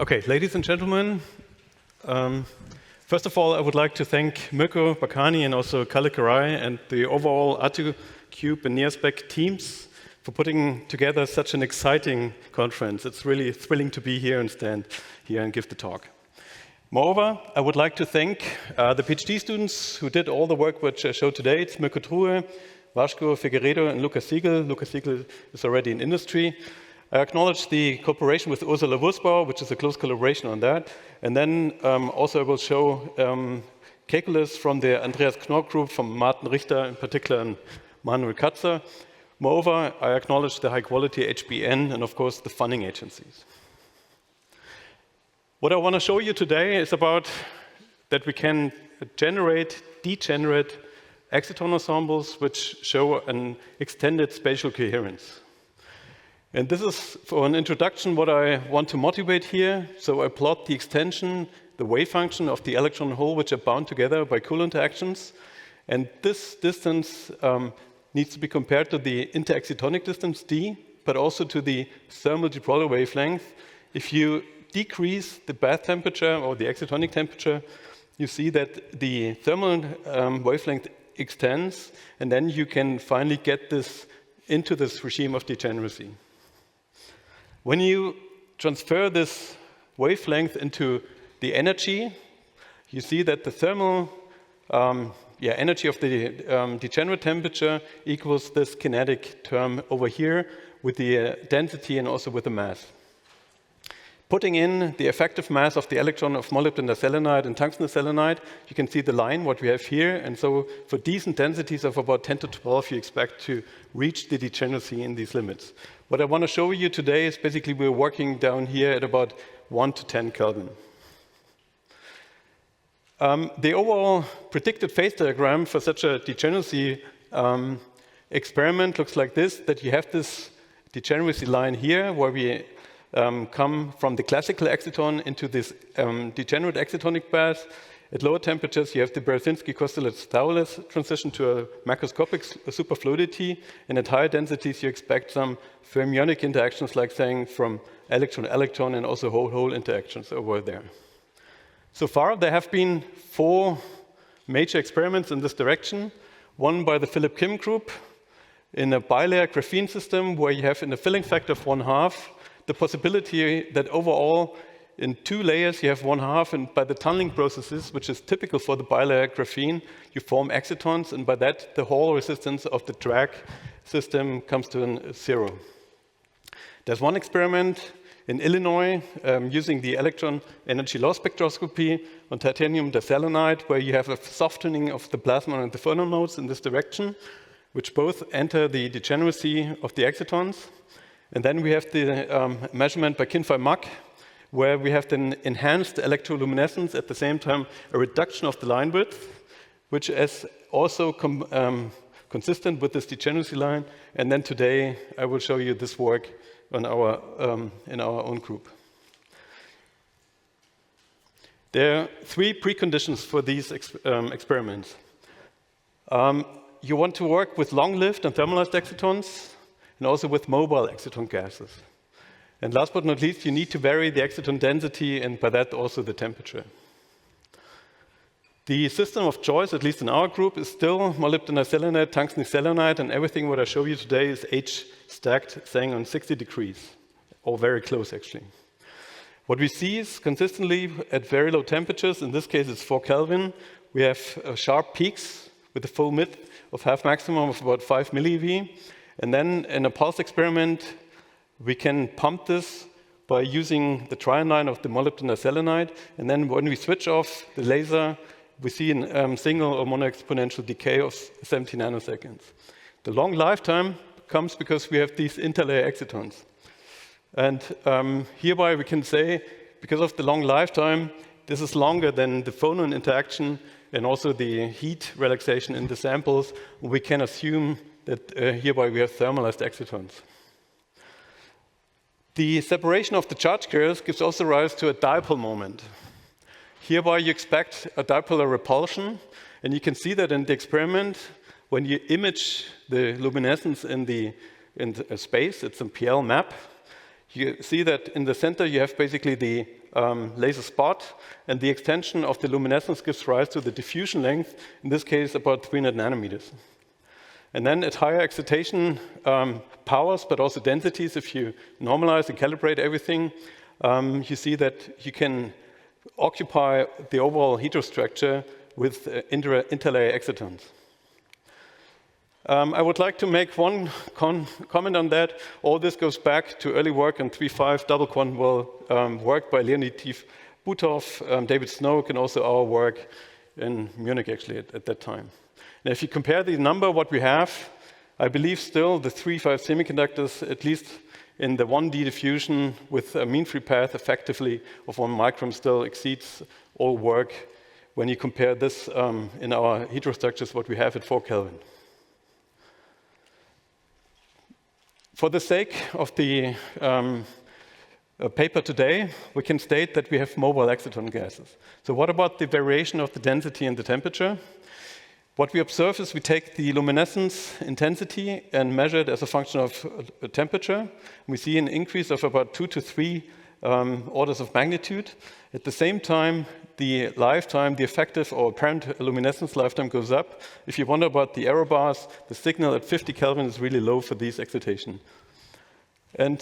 Okay, ladies and gentlemen, first of all, I would like to thank Mirko Bakani and also Kalle Karai and the overall ArtiCube and NearSpec teams for putting together such an exciting conference. It's really thrilling to be here and stand here and give the talk. Moreover, I would like to thank the PhD students who did all the work which I showed today. It's Mirko Truhe, Vasco Figueiredo, and Lukas Siegel. Lukas Siegel is already in industry. I acknowledge the cooperation with Ursula Wurzbauer, which is a close collaboration on that. And then also I will show calculus from the Andreas Knorr group, from Martin Richter in particular, and Manuel Katzer. Moreover, I acknowledge the high-quality HBN and, of course, the funding agencies. What I want to show you today is about that we can generate degenerate exciton ensembles which show an extended spatial coherence. And this is, for an introduction, what I want to motivate here. So I plot the extension, the wave function of the electron hole, which are bound together by Coulomb interactions. And this distance needs to be compared to the interexcitonic distance, d, but also to the thermal de Broglie wavelength. If you decrease the bath temperature or the excitonic temperature, you see that the thermal wavelength extends, and then you can finally get this into this regime of degeneracy. When you transfer this wavelength into the energy, you see that the thermal energy of the degenerate temperature equals this kinetic term over here with the density and also with the mass. Putting in the effective mass of the electron of molybdenum selenide and tungsten selenide, you can see the line, what we have here. And so for decent densities of about 10 to 12, you expect to reach the degeneracy in these limits. What I want to show you today is basically we're working down here at about 1 to 10 Kelvin. The overall predicted phase diagram for such a degeneracy experiment looks like this, that you have this degeneracy line here where we come from the classical exciton into this degenerate excitonic bath. At lower temperatures, you have the Berezinski-Kosterlitz-Thouless transition to a macroscopic superfluidity, and at higher densities, you expect some fermionic interactions, like saying from electron-electron, and also hole-hole interactions over there. So far, there have been 4 major experiments in this direction. One by the Philip Kim group in a bilayer graphene system, where you have in a filling factor of 1/2 the possibility that overall in 2 layers you have 1/2, and by the tunneling processes, which is typical for the bilayer graphene, you form excitons, and by that the Hall resistance of the drag system comes to 0. There's one experiment in Illinois using the electron energy loss spectroscopy on titanium diselenide, where you have a softening of the plasma and the phonon modes in this direction, which both enter the degeneracy of the excitons. And then we have the measurement by Kinfei-Mack, where we have then enhanced electroluminescence, at the same time a reduction of the line width, which is also consistent with this degeneracy line. And then today I will show you this work on in our own group. There are 3 preconditions for these experiments. You want to work with long-lived and thermalized excitons, and also with mobile exciton gases. And last but not least, you need to vary the exciton density, and by that also the temperature. The system of choice, at least in our group, is still molybdenum selenide, tungsten selenide, and everything what I show you today is H-stacked, saying on 60 degrees, or very close actually. What we see is consistently at very low temperatures, in this case it's 4 Kelvin, we have sharp peaks with a full mid of half maximum of about 5 milliV. And then in a pulse experiment, we can pump this by using the trion line of the molybdenum selenide. And then when we switch off the laser, we see a single or mono-exponential decay of 70 nanoseconds. The long lifetime comes because we have these interlayer excitons. And hereby we can say, because of the long lifetime, this is longer than the phonon interaction and also the heat relaxation in the samples. We can assume that hereby we have thermalized excitons. The separation of the charge carriers gives also rise to a dipole moment. Hereby you expect a dipolar repulsion, and you can see that in the experiment when you image the luminescence in space, it's a PL map, You see that in the center you have basically the laser spot, and the extension of the luminescence gives rise to the diffusion length, in this case about 300 nanometers. And then at higher excitation powers, but also densities, if you normalize and calibrate everything, you see that you can occupy the overall heterostructure with interlayer excitons. I would like to make one comment on that. All this goes back to early work on 3.5 double quantum work by Leonid Butov, David Snoke, and also our work in Munich, actually, at that time. And if you compare the number, what we have, I believe still the 3.5 semiconductors, at least in the 1D diffusion with a mean free path effectively of 1 micron, still exceeds all work when you compare this in our heterostructures, what we have at 4 Kelvin. For the sake of the paper today, we can state that we have mobile exciton gases. So what about the variation of the density and the temperature? What we observe is we take the luminescence intensity and measure it as a function of temperature. We see an increase of about 2 to 3 orders of magnitude. At the same time, the lifetime, the effective or apparent luminescence lifetime goes up. If you wonder about the error bars, the signal at 50 Kelvin is really low for these excitation. And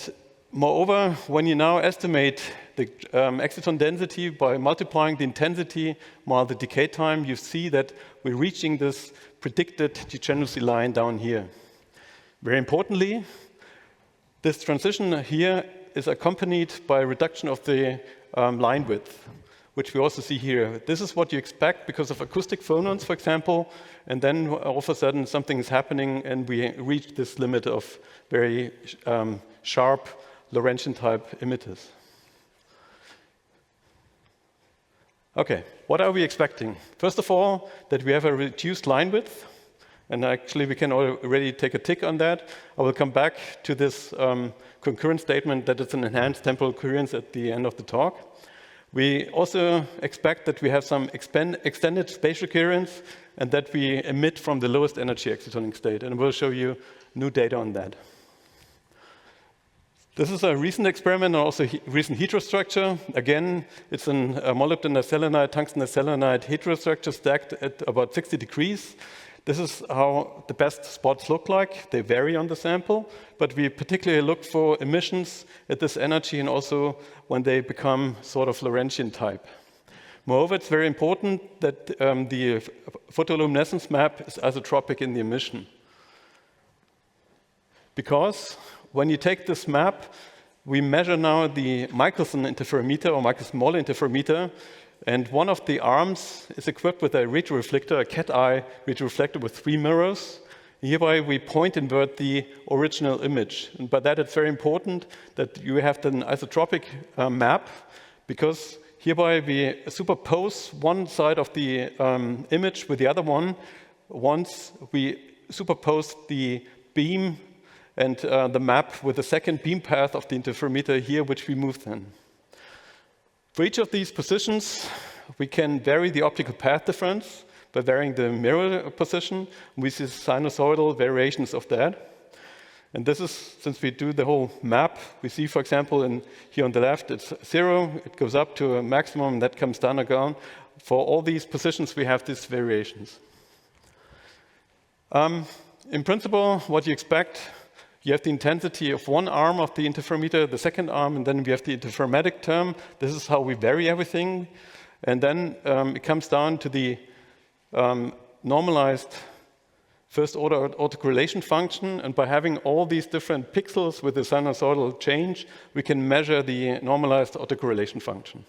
moreover, when you now estimate the exciton density by multiplying the intensity more the decay time, you see that we're reaching this predicted degeneracy line down here. Very importantly, this transition here is accompanied by a reduction of the line width, which we also see here. This is what you expect because of acoustic phonons, for example, and then all of a sudden something is happening and we reach this limit of very sharp Lorentzian-type emitters. Okay, what are we expecting? First of all, that we have a reduced line width, and actually we can already take a tick on that. I will come back to this concurrent statement that it's an enhanced temporal coherence at the end of the talk. We also expect that we have some extended spatial coherence and that we emit from the lowest energy excitonic state, and we'll show you new data on that. This is a recent experiment and also recent heterostructure. Again, it's a molybdenum selenide, tungsten selenide heterostructure stacked at about 60 degrees. This is how the best spots look like. They vary on the sample, but we particularly look for emissions at this energy and also when they become sort of Lorentzian type. Moreover, it's very important that the photoluminescence map is isotropic in the emission. Because when you take this map, we measure now the Michelson interferometer or Michelson-Morley interferometer, and one of the arms is equipped with a retroreflector, a cat-eye retroreflector with 3 mirrors. Hereby, we point invert the original image. And by that, it's very important that you have an isotropic map, because hereby we superpose one side of the image with the other one. Once we superpose the beam and the map with the second beam path of the interferometer here, which we move then. For each of these positions, we can vary the optical path difference by varying the mirror position. We see sinusoidal variations of that. And this is, since we do the whole map, we see, for example, here on the left, it's 0, it goes up to a maximum, and that comes down again. For all these positions, we have these variations. In principle, what you expect, you have the intensity of one arm of the interferometer, the second arm, and then we have the interferometric term. This is how we vary everything. And then it comes down to the normalized first-order autocorrelation function. And by having all these different pixels with the sinusoidal change, we can measure the normalized autocorrelation function.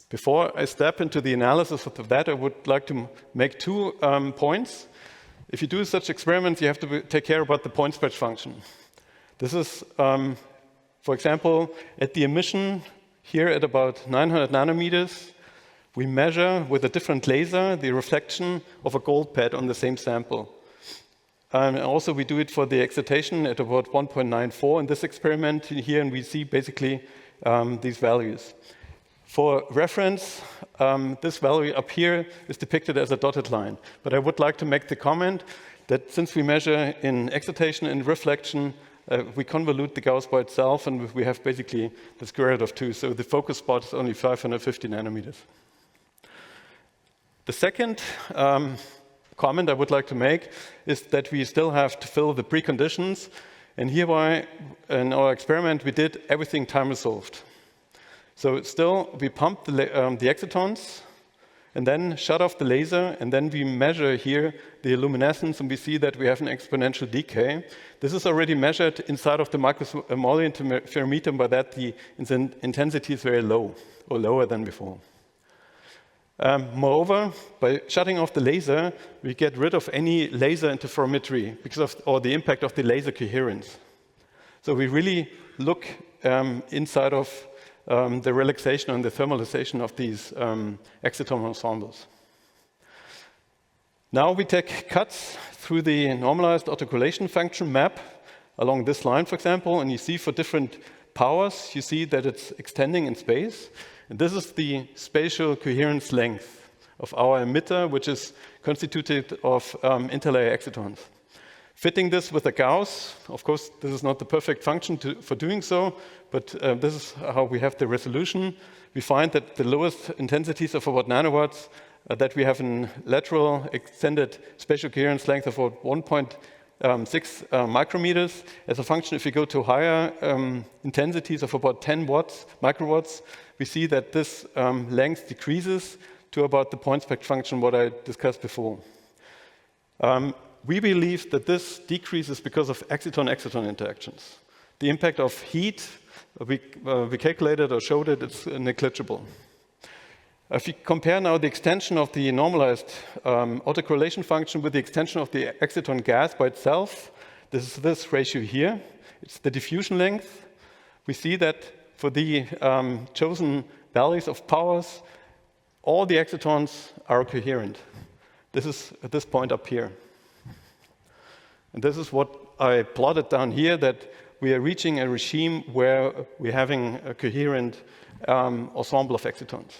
Before I step into the analysis of that, I would like to make 2 points. If you do such experiments, you have to take care about the point spread function. This is, for example, at the emission here at about 900 nanometers, we measure with a different laser the reflection of a gold pad on the same sample. And also we do it for the excitation at about 1.94 in this experiment here, and we see basically these values. For reference, this value up here is depicted as a dotted line. But I would like to make the comment that since we measure in excitation and reflection we convolute the Gauss by itself, and we have basically the square root of 2. So the focus spot is only 550 nanometers. The second comment I would like to make is that we still have to fill the preconditions. And hereby, in our experiment, we did everything time resolved. So still, we pumped the excitons, and then shut off the laser, and then we measure here the luminescence, and we see that we have an exponential decay. This is already measured inside of the Michelson-Morley interferometer, and by that the intensity is very low, or lower than before. Moreover, by shutting off the laser, we get rid of any laser interferometry because of the impact of the laser coherence. So we really look inside of the relaxation and the thermalization of these exciton ensembles. Now we take cuts through the normalized autocorrelation function map along this line, for example, and you see for different powers, you see that it's extending in space. And this is the spatial coherence length of our emitter, which is constituted of interlayer excitons. Fitting this with a Gauss, of course, this is not the perfect function for doing so, but this is how we have the resolution. We find that the lowest intensities of about nanowatts, that we have a lateral extended spatial coherence length of about 1.6 micrometers. As a function, if you go to higher intensities of about 10 microwatts, we see that this length decreases to about the point spec function, what I discussed before. We believe that this decreases because of exciton-exciton interactions. The impact of heat, we calculated or showed it, it's negligible. If you compare now the extension of the normalized autocorrelation function with the extension of the exciton gas by itself, this is this ratio here. It's the diffusion length. We see that for the chosen values of powers, all the excitons are coherent. This is at this point up here. And this is what I plotted down here, that we are reaching a regime where we're having a coherent ensemble of excitons.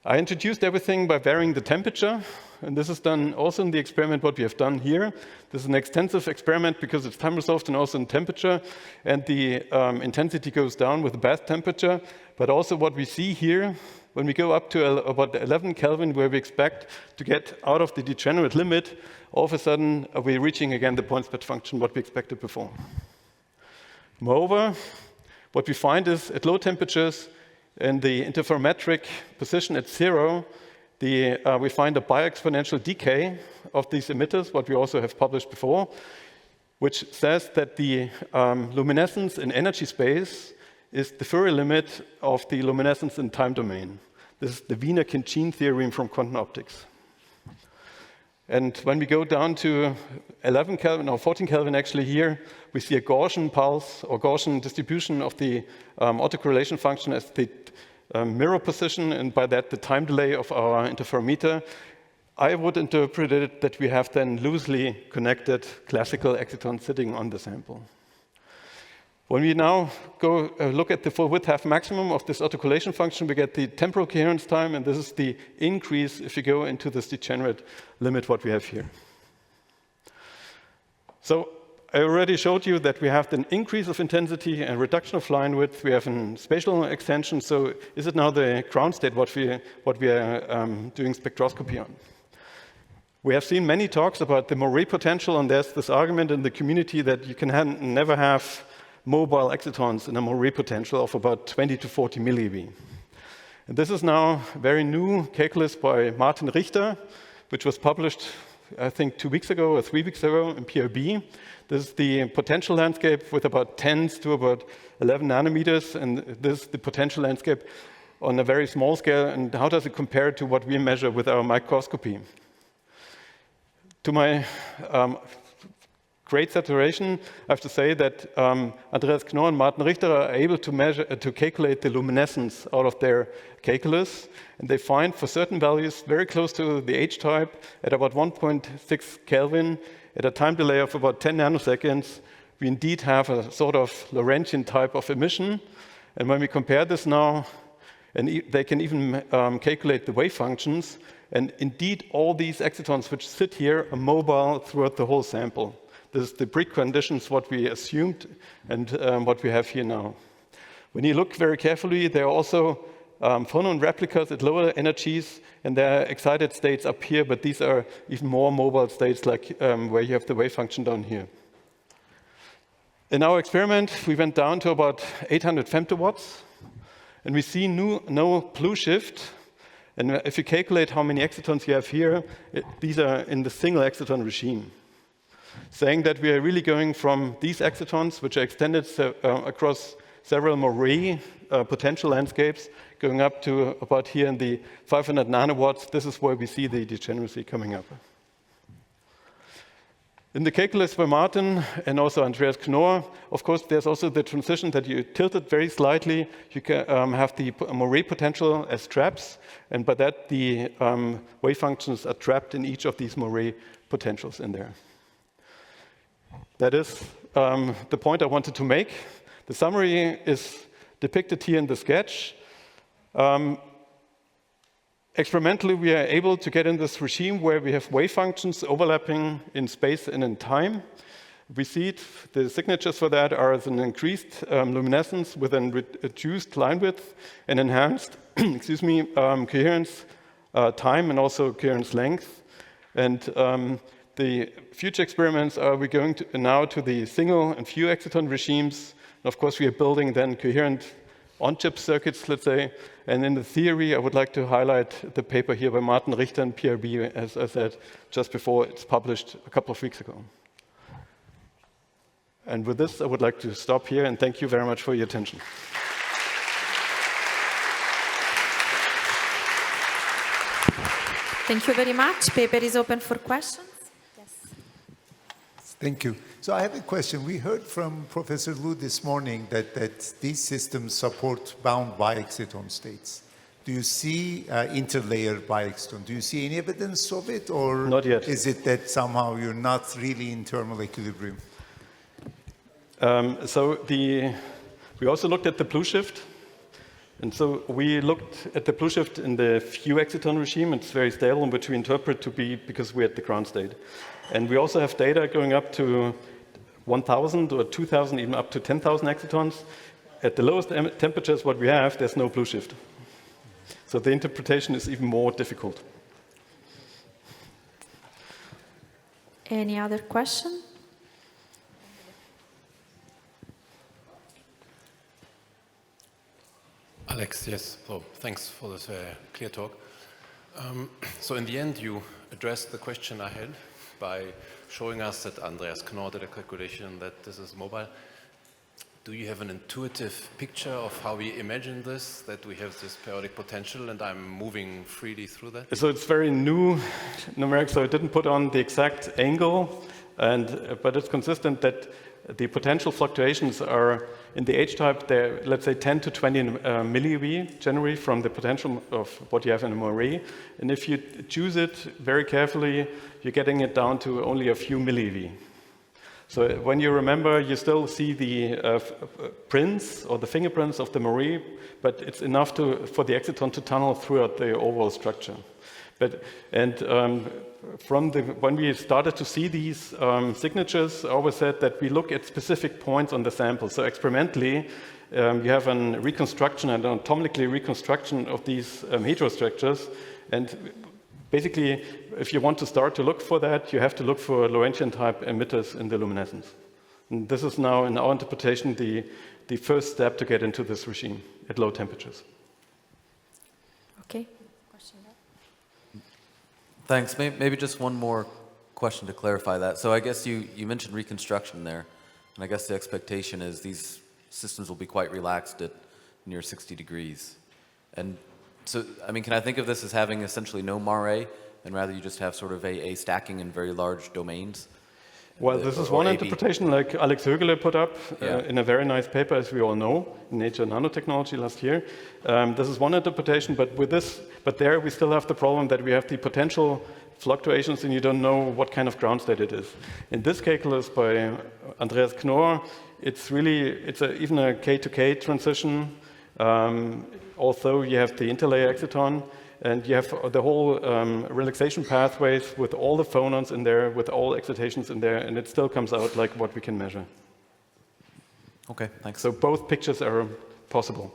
I introduced everything by varying the temperature, and this is done also in the experiment what we have done here. This is an extensive experiment because it's time resolved and also in temperature, and the intensity goes down with the bath temperature. But also what we see here, when we go up to about 11 Kelvin, where we expect to get out of the degenerate limit, all of a sudden we're reaching again the point spec function what we expected before. Moreover, what we find is at low temperatures, in the interferometric position at 0, we find a bioexponential decay of these emitters, what we also have published before, which says that the luminescence in energy space is the Fourier limit of the luminescence in time domain. This is the Wiener-Khinchin theorem from quantum optics. And when we go down to 11 Kelvin, or 14 Kelvin actually here, we see a Gaussian pulse or Gaussian distribution of the autocorrelation function as the mirror position, and by that the time delay of our interferometer. I would interpret it that we have then loosely connected classical excitons sitting on the sample. When we now go look at the full width half maximum of this autocorrelation function, we get the temporal coherence time, and this is the increase if you go into this degenerate limit what we have here. So I already showed you that we have an increase of intensity and reduction of line width. We have a spatial extension. So is it now the ground state what we are doing spectroscopy on? We have seen many talks about the Morley potential, and there's this argument in the community that you can never have mobile excitons in a Morley potential of about 20 to 40 millieV. And this is now a very new calculus by Martin Richter, which was published, I think, 2 weeks ago or 3 weeks ago in PRB. This is the potential landscape with about 10s to about 11 nanometers, and this is the potential landscape on a very small scale, and how does it compare to what we measure with our microscopy? To my great saturation, I have to say that Andreas Knorr and Martin Richter are able to calculate the luminescence out of their calculus, and they find for certain values very close to the H-type at about 1.6 Kelvin, at a time delay of about 10 nanoseconds, we indeed have a sort of Lorentzian type of emission. And when we compare this now, and they can even calculate the wave functions, and indeed all these excitons which sit here are mobile throughout the whole sample. This is the preconditions, what we assumed, and what we have here now. When you look very carefully, there are also phonon replicas at lower energies, and there are excited states up here, but these are even more mobile states, like where you have the wave function down here. In our experiment, we went down to about 800 femtowatts, and we see no blue shift. And if you calculate how many excitons you have here, these are in the single exciton regime, saying that we are really going from these excitons, which are extended across several Morley potential landscapes, going up to about here in the 500 nanowatts. This is where we see the degeneracy coming up. In the calculus by Martin and also Andreas Knorr, of course, there's also the transition that you tilt it very slightly. You can have the Morley potential as traps, and by that, the wave functions are trapped in each of these Morley potentials in there. That is the point I wanted to make. The summary is depicted here in the sketch. Experimentally, we are able to get in this regime where we have wave functions overlapping in space and in time. We see it, the signatures for that are as an increased luminescence with a reduced line width and enhanced coherence time and also coherence length. And the future experiments are we going to now to the single and few exciton regimes. And of course, we are building then coherent on-chip circuits, let's say. And in the theory, I would like to highlight the paper here by Martin Richter and PRB, as I said just before it's published a couple of weeks ago. And with this, I would like to stop here, and thank you very much for your attention. Thank you very much. Paper is open for questions. Yes. Thank you. So I have a question. We heard from Professor Liu this morning that these systems support bound biexciton states. Do you see interlayer biexciton? Do you see any evidence of it? Or not yet. Is it that somehow you're not really in thermal equilibrium? We also looked at the blue shift. And so we looked at the blue shift in the few exciton regime. It's very stable, which we interpret to be because we're at the ground state. And we also have data going up to 1,000 or 2,000, even up to 10,000 excitons. At the lowest temperatures, what we have, there's no blue shift. So the interpretation is even more difficult. Any other question? Alex, yes. So thanks for this clear talk. So in the end, you addressed the question I had by showing us that Andreas Knorr did a calculation that this is mobile. Do you have an intuitive picture of how we imagine this, that we have this periodic potential and I'm moving freely through that? So it's very new numeric, so I didn't put on the exact angle, but it's consistent that the potential fluctuations are in the H-type, they're, let's say, 10 to 20 milliV generally from the potential of what you have in a Morley. And if you choose it very carefully, you're getting it down to only a few milliV. So when you remember, you still see the prints or the fingerprints of the Morley, but it's enough for the exciton to tunnel throughout the overall structure. When we started to see these signatures, I always said that we look at specific points on the sample. So experimentally, you have a reconstruction, an atomically reconstruction of these heterostructures. And basically, if you want to start to look for that, you have to look for Lorentzian-type emitters in the luminescence. And this is now, in our interpretation, the first step to get into this regime at low temperatures. Okay. Thanks. Maybe just one more question to clarify that. So I guess you mentioned reconstruction there, and I guess the expectation is these systems will be quite relaxed at near 60 degrees. And so, I mean, can I think of this as having essentially no mare, and rather you just have sort of a stacking in very large domains? Well, this is one interpretation, like Alex Högele put up in a very nice paper, as we all know, in Nature Nanotechnology last year. This is one interpretation, but there we still have the problem that we have the potential fluctuations and you don't know what kind of ground state it is. In this calculus by Andreas Knorr, it's even a K to K transition, although you have the interlayer exciton. and you have the whole relaxation pathways with all the phonons in there, with all excitations in there, and it still comes out like what we can measure. Okay, thanks. So both pictures are possible.